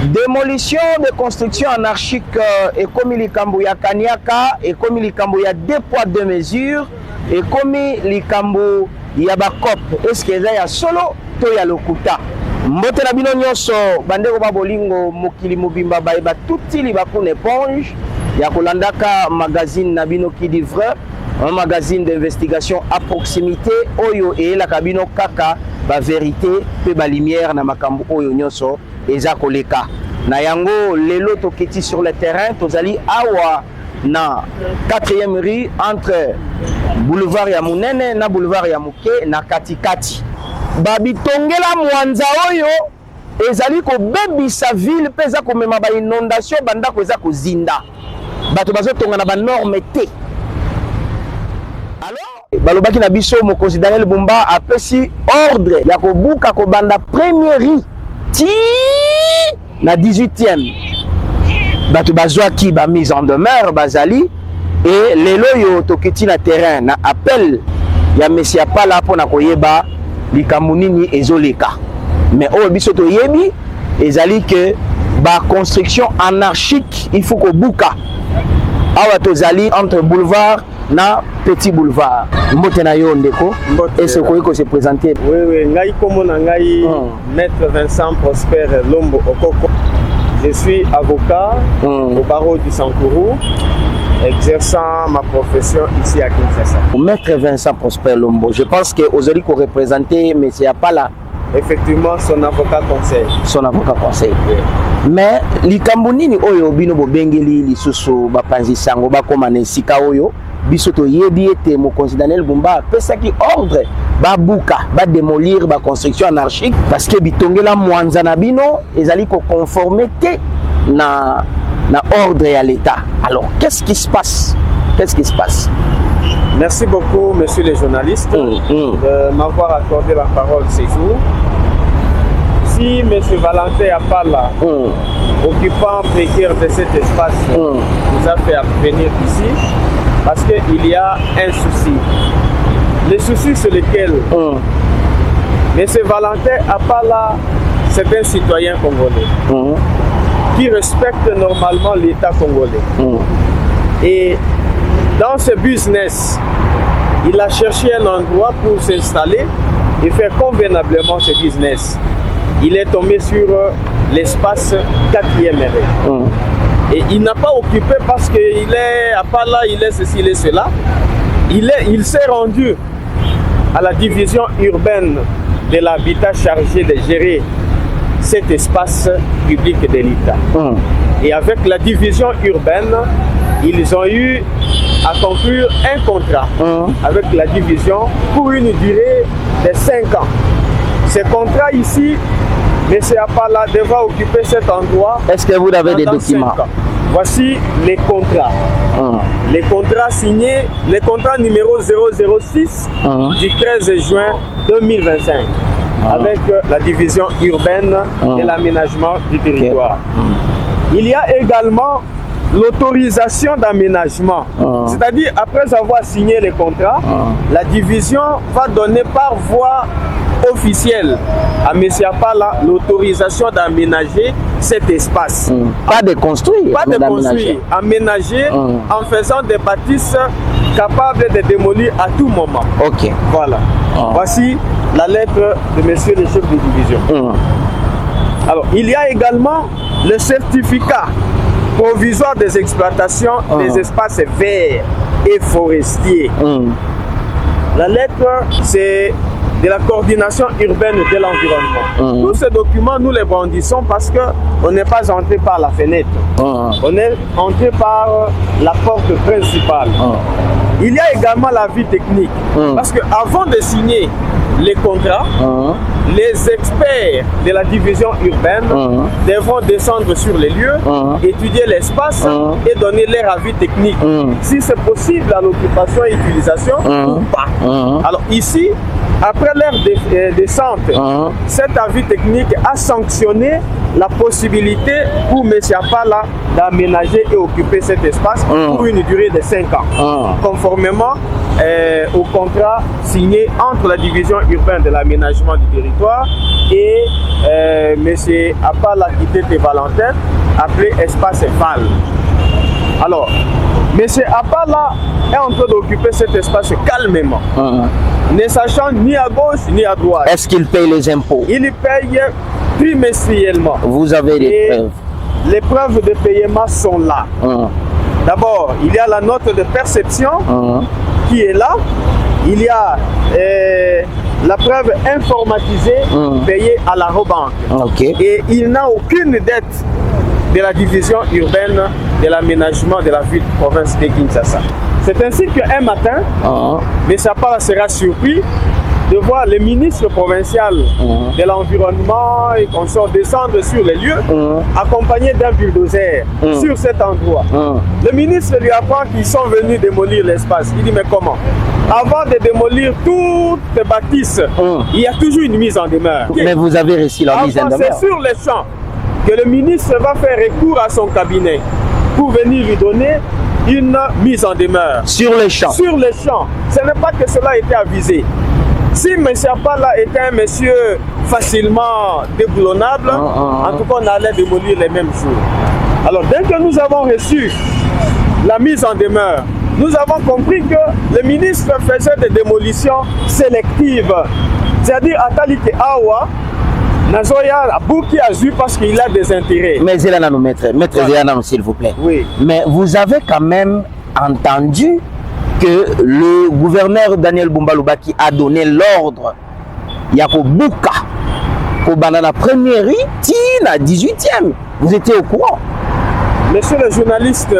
Démolition de construction anarchique et comme likambo ya Kaniaka et comme likambo ya 2 poids 2 mesures et comme likambo ya bakop est-ce que ya solo to ya lokuta mbote na bino nyonso bandeko ba bolingo mokili mobimba ba tuti li bakune éponge ya kolandaka magazine na bino qui dit vrai un magazine d'investigation à proximité oyo et la kabino kaka ba vérité pe ba lumière na makambo oyo nyonso eza koleka na yango lelo toketi sur le terrain tozali awa na 4e rue entre boulevard ya Munene na boulevard ya Muke na katikati babitongela mwanza oyo ezali ko bebisa ville peza ko mema ba inondation banda ko eza ko zinda bato bazotonga na ba norme te alors balobaki na biso mokonzi Daniel Bumba apesi ordre ya ko buka ko banda première rue ti na 18e bato bazwaki ba mise en demeure bazali et lelo yo toketi na terrain na appel ya Messi Apala pona koyeba likambo nini ezoleka mais oyo biso toyebi ezali que ba construction anarchique il faut ko buka awa tozali entre boulevard na petit boulevard mbote na yo ndeko est-ce que se présenter oui ngai komo na ngai maître Vincent Prosper Lombo Okoko je suis avocat au barreau du Sankourou exerçant ma profession ici à Kinshasa. Maître Vincent Prosper Lombo, je pense que aujourd'hui qu'on représenter mais c'est pas là. Effectivement son avocat conseil. Son avocat conseil. Oui. Mais likambo nini oyo bino bobengeli lisusu bapanzi sango bakomana esika oyo biso to yebi ete mokonzi Daniel Bumba pesaki ordre babuka ba démolir ba construction anarchique parce que bitongela mwanza na bino ezali ko conformité na ordre à l'État. Alors, qu'est-ce qui se passe? Qu'est-ce qui se passe? Merci beaucoup, monsieur les journalistes, de m'avoir accordé la parole ce jour. Si monsieur Valentin Apala, occupant précaire de cet espace, nous a fait venir ici, parce qu'il y a un souci. Le souci sur lequel monsieur Valentin Apala, c'est un citoyen congolais. Qui respecte normalement l'État congolais. Et dans ce business, il a cherché un endroit pour s'installer et faire convenablement ce business. Il est tombé sur l'espace 4e rue. Et il n'a pas occupé parce qu'il est à part là, il est ceci, il est cela. Il s'est rendu à la division urbaine de l'habitat chargé de gérer cet espace public de l'État. Et avec la division urbaine, ils ont eu à conclure un contrat avec la division pour une durée de 5 ans. Ce contrat ici, M. Apala devra occuper cet endroit. Est-ce que vous avez des documents? Voici les contrats. Les contrats signés, le contrat numéro 006 du 13 juin 2025. Avec la division urbaine et l'aménagement du territoire. Il y a également l'autorisation d'aménagement. C'est-à-dire, après avoir signé les contrats, la division va donner par voie officielle à M. Apala l'autorisation d'aménager cet espace. Pas de construire, pas de construire, aménager en faisant des bâtisses capables de démolir à tout moment. Ok. Voilà. Voici la lettre de monsieur le chef de division. Alors, il y a également le certificat provisoire des exploitations des espaces verts et forestiers. La lettre, c'est de la coordination urbaine de l'environnement. Tous ces documents, nous les brandissons parce qu'on n'est pas entré par la fenêtre. On est entré par la porte principale. Il y a également l'avis technique. Parce qu'avant de signer les contrats, les experts de la division urbaine devront descendre sur les lieux, étudier l'espace et donner leur avis technique. Si c'est possible à l'occupation et utilisation ou pas. Alors ici, après leur descente, cet avis technique a sanctionné la possibilité pour M. Apala d'aménager et occuper cet espace pour une durée de 5 ans, conformément conformément au contrat signé entre la division urbaine de l'aménagement du territoire et M. Apala Kitete Valentin, appelé Espace Val. Alors, M. Apala est en train d'occuper cet espace calmement, ne sachant ni à gauche ni à droite. Est-ce qu'il paye les impôts? Il paye trimestriellement. Vous avez des preuves? Les preuves de paiement sont là. D'abord, il y a la note de perception qui est là. Il y a la preuve informatisée payée à la Robanque. Et il n'a aucune dette de la division urbaine de l'aménagement de la ville-province de Kinshasa. C'est ainsi qu'un matin, M. Apala sera surpris de voir le ministre provincial de l'environnement et consorts descendre sur les lieux accompagné d'un bulldozer sur cet endroit. Le ministre lui apprend qu'ils sont venus démolir l'espace. Il dit mais comment? Avant de démolir toutes les bâtisses, il y a toujours une mise en demeure. Mais vous avez réussi la mise en demeure. C'est sur les champs que le ministre va faire recours à son cabinet pour venir lui donner une mise en demeure. Sur les champs? Sur les champs. Ce n'est pas que cela a été avisé. Si M. Apala était un monsieur facilement déboulonnable, en tout cas on allait démolir les mêmes jours. Alors dès que nous avons reçu la mise en demeure, nous avons compris que le ministre faisait des démolitions sélectives. C'est-à-dire à Talike Awa, Nazoya a bouqué à Zu parce qu'il a des intérêts. Mais Zélana, maître Zélana, s'il vous plaît. Oui. Mais vous avez quand même entendu que le gouverneur Daniel Bumba qui a donné l'ordre, il y a Bouka, pour la première rue, la 18e. Vous étiez au courant? Monsieur le journaliste,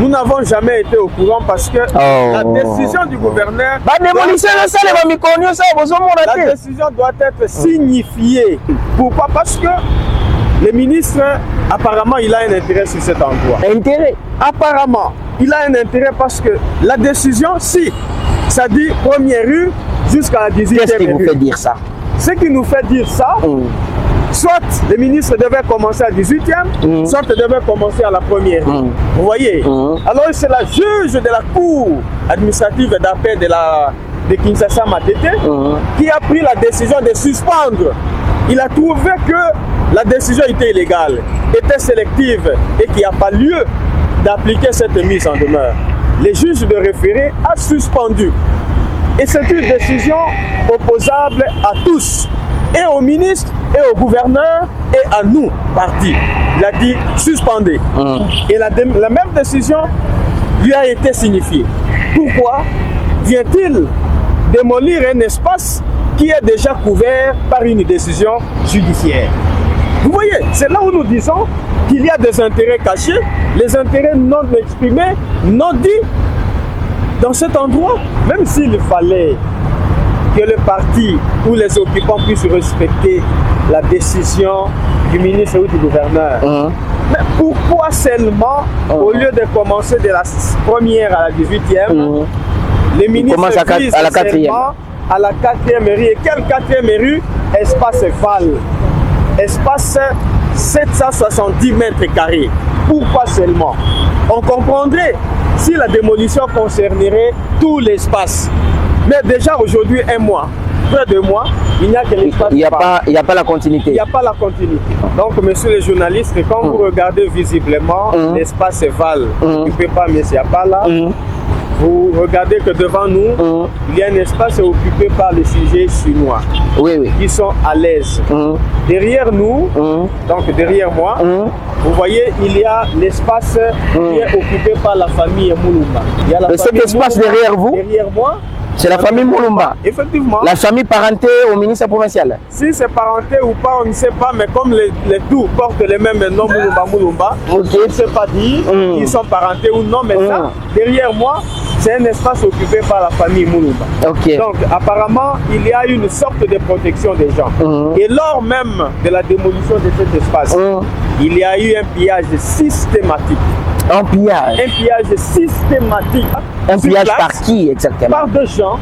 nous n'avons jamais été au courant parce que la décision du gouverneur... La décision doit être signifiée. Pourquoi? Parce que le ministre, apparemment, il a un intérêt sur cet endroit. Intérêt? Apparemment, il a un intérêt parce que la décision, si, ça dit première rue jusqu'à la 18e rue. Qu'est-ce qui vous fait dire ça? Ce qui nous fait dire ça, soit le ministre devait commencer à 18e, soit il devait commencer à la première rue. Vous voyez? Alors c'est la juge de la cour administrative d'appel de Kinshasa Matete qui a pris la décision de suspendre. Il a trouvé que la décision était illégale, était sélective et qu'il n'y a pas lieu d'appliquer cette mise en demeure. Le juge de référé a suspendu. Et c'est une décision opposable à tous, et au ministre, et au gouverneur, et à nous, partis. Il a dit suspendez. Et la même décision lui a été signifiée. Pourquoi vient-il démolir un espace qui est déjà couvert par une décision judiciaire? Vous voyez, c'est là où nous disons qu'il y a des intérêts cachés, les intérêts non exprimés, non dits dans cet endroit. Même s'il fallait que le parti ou les occupants puissent respecter la décision du ministre ou du gouverneur. Mais pourquoi seulement, au lieu de commencer de la première à la 18e, les ministres visent à la 4e. À la 4e rue. Et quelle 4e rue? Espace Val. Espace 770 mètres carrés. Pourquoi seulement? On comprendrait si la démolition concernerait tout l'espace. Mais déjà aujourd'hui, un mois, près de mois, il n'y a que l'espace. Il n'y a pas la continuité. Il n'y a pas la continuité. Donc, monsieur le journaliste, quand vous regardez visiblement l'espace Val, occupé par M. Apala, vous regardez que devant nous, il y a un espace occupé par les sujets chinois qui sont à l'aise. Derrière nous, donc derrière moi, vous voyez, il y a l'espace qui est occupé par la famille Moulumba. Cet espace derrière vous, derrière moi, c'est la famille Moulumba. Effectivement. La famille parentée au ministre provincial. Si c'est parenté ou pas, on ne sait pas, mais comme les deux portent les mêmes noms, Moulumba, on ne sait pas dire qu'ils sont parentés ou non, mais ça, derrière moi, c'est un espace occupé par la famille Moulumba. Donc, apparemment, il y a une sorte de protection des gens. Et lors même de la démolition de cet espace, il y a eu un pillage systématique. Un pillage? Un pillage systématique. Un pillage par qui exactement? Par des gens,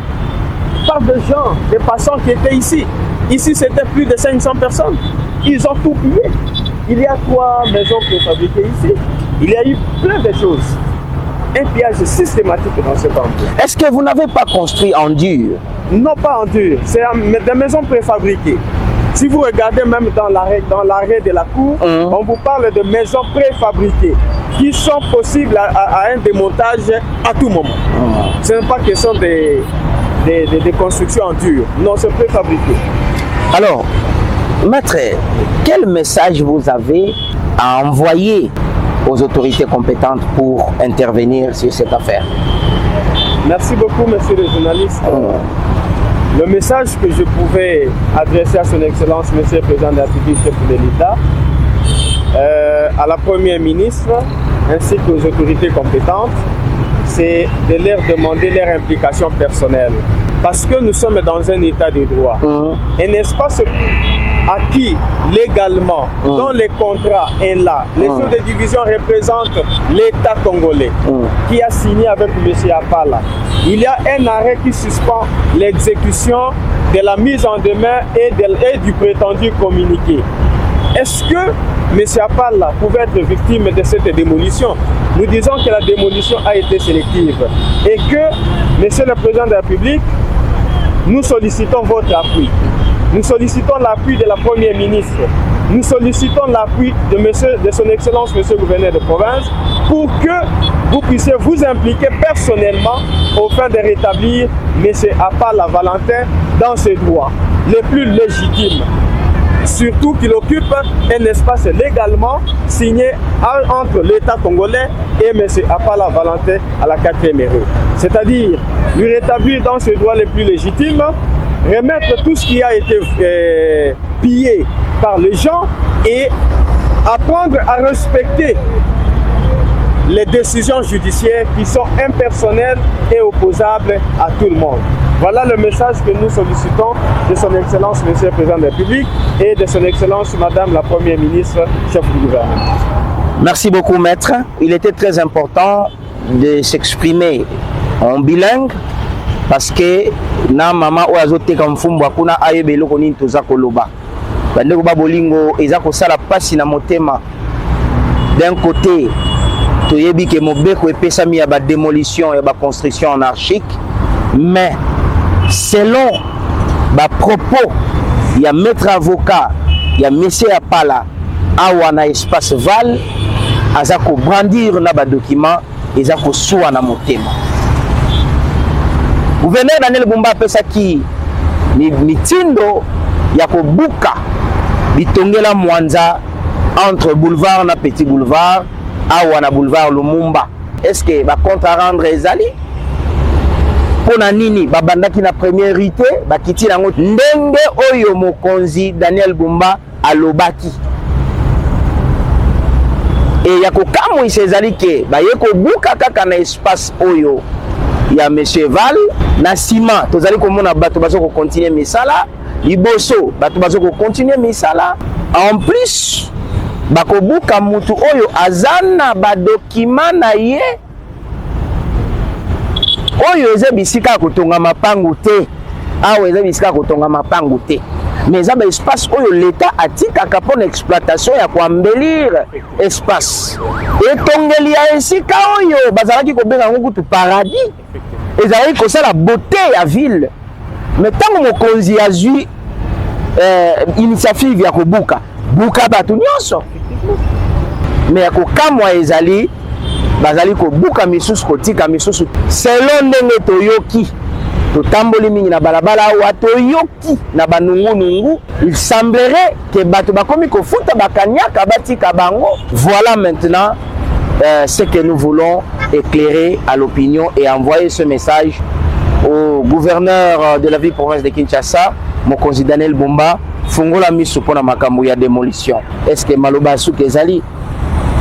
des passants qui étaient ici. Ici, c'était plus de 500 personnes. Ils ont tout pillé. Il y a 3 maisons préfabriquées ici. Il y a eu plein de choses. un pillage systématique dans ce camp. Est-ce que vous n'avez pas construit en dur? Non, pas en dur, c'est des maisons préfabriquées. Si vous regardez même dans l'arrêt de la cour, on vous parle de maisons préfabriquées qui sont possibles à un démontage à tout moment. Ce n'est pas question des constructions en dur, non, c'est préfabriqué. Alors, maître, quel message vous avez à envoyer aux autorités compétentes pour intervenir sur cette affaire? Merci beaucoup, monsieur le journaliste. Le message que je pouvais adresser à son Excellence, monsieur le Président de la République, chef de l'État, à la Première ministre, ainsi qu'aux autorités compétentes, c'est de leur demander leur implication personnelle. Parce que nous sommes dans un état de droit. Un espace acquis légalement, dont les contrats est là. Les sous de division représentent l'État congolais qui a signé avec M. Apala. Il y a un arrêt qui suspend l'exécution de la mise en demeure et du prétendu communiqué. Est-ce que M. Apala pouvait être victime de cette démolition? Nous disons que la démolition a été sélective et que, Monsieur le Président de la République, nous sollicitons votre appui. Nous sollicitons l'appui de la Première ministre. Nous sollicitons l'appui de son Excellence, Monsieur le Gouverneur de province, pour que vous puissiez vous impliquer personnellement au fin de rétablir M. Apala Valentin dans ses droits les plus légitimes. Surtout qu'il occupe un espace légalement signé entre l'État congolais et M. Apala Valentin à la 4e rue. C'est-à-dire lui rétablir dans ses droits les plus légitimes, remettre tout ce qui a été pillé par les gens et apprendre à respecter les décisions judiciaires qui sont impersonnelles et opposables à tout le monde. Voilà le message que nous sollicitons de son Excellence, Monsieur le Président de la République, et de son Excellence, Madame la Première ministre, chef du gouvernement. Merci beaucoup, maître. Il était très important de s'exprimer en bilingue parce que na mama oazote comme fumba kuna ayebelo koni toza koloba. Bandeko ba bolingo eza ko sala pasi na motema. D'un côté, toyebi ke mobeko epesami ya ba démolition et ba construction anarchique, mais selon ba propos ya maître avocat ya monsieur Apala awa na espace Val aza ko brandir na ba document eza ko suwa na motema. Gouverneur Daniel Bumba pesa ki mitindo ya ko buka bitongela Mwanza entre boulevard na petit boulevard awa na boulevard Lumumba. Est-ce que ba compte à rendre ezali pona nini babandaki na premiérité bakiti nango ndenge oyo mokonzi Daniel Bumba alobaki et ya ko kamwe ezali ke baye ko buka kaka na espace oyo ya monsieur Val na sima tozali komona bato bazo ko continuer misala liboso bato bazo ko continuer misala en plus bako buka mutu oyo azana ba document na ye oyo eza bisika kotonga mapangu te awa eza bisika kotonga mapangu te mais eza ba espace oyo l'État atikaka pona exploitation ya koambelire espace etongeli ya esika oyo bazalaki kobenga ngo kutu paradis ezalaki kosala beauté ya ville mais tango mokonzi azwi initiative ya kobuka buka bato nyonso mais ya kokamwa ezali bazali kobuka misusu kotika misusu selon ndenge toyoki totamboli mingi na balabala awa toyoki na banungu-nungu il semblerait que bato bakomi kofuta bakanyaka batika bango. Voilà maintenant ce que nous voulons éclairer à l'opinion et envoyer ce message au gouverneur de la ville province de Kinshasa, mokonzi Daniel Bumba, fungola miso pona makambo ya démolition. Est-ce que maloba suka ezali?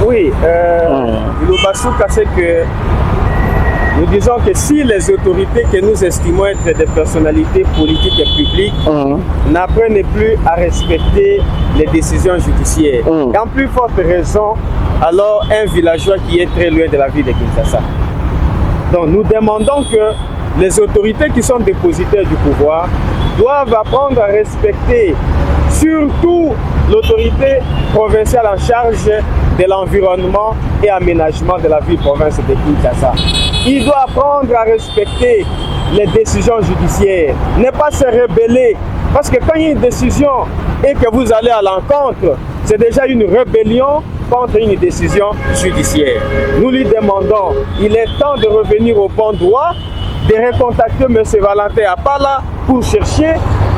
Oui, le Basuka, c'est que nous disons que si les autorités que nous estimons être des personnalités politiques et publiques n'apprennent plus à respecter les décisions judiciaires, et en plus forte raison, alors un villageois qui est très loin de la ville de Kinshasa. Donc nous demandons que les autorités qui sont dépositaires du pouvoir doivent apprendre à respecter surtout l'autorité provinciale en charge de l'environnement et aménagement de la ville-province de Kinshasa. Il doit apprendre à respecter les décisions judiciaires, ne pas se rebeller, parce que quand il y a une décision et que vous allez à l'encontre, c'est déjà une rébellion contre une décision judiciaire. Nous lui demandons, il est temps de revenir au bon droit, de recontacter M. Valentin Apala pour chercher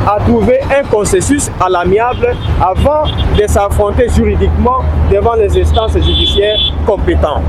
à trouver un consensus à l'amiable avant de s'affronter juridiquement devant les instances judiciaires compétentes.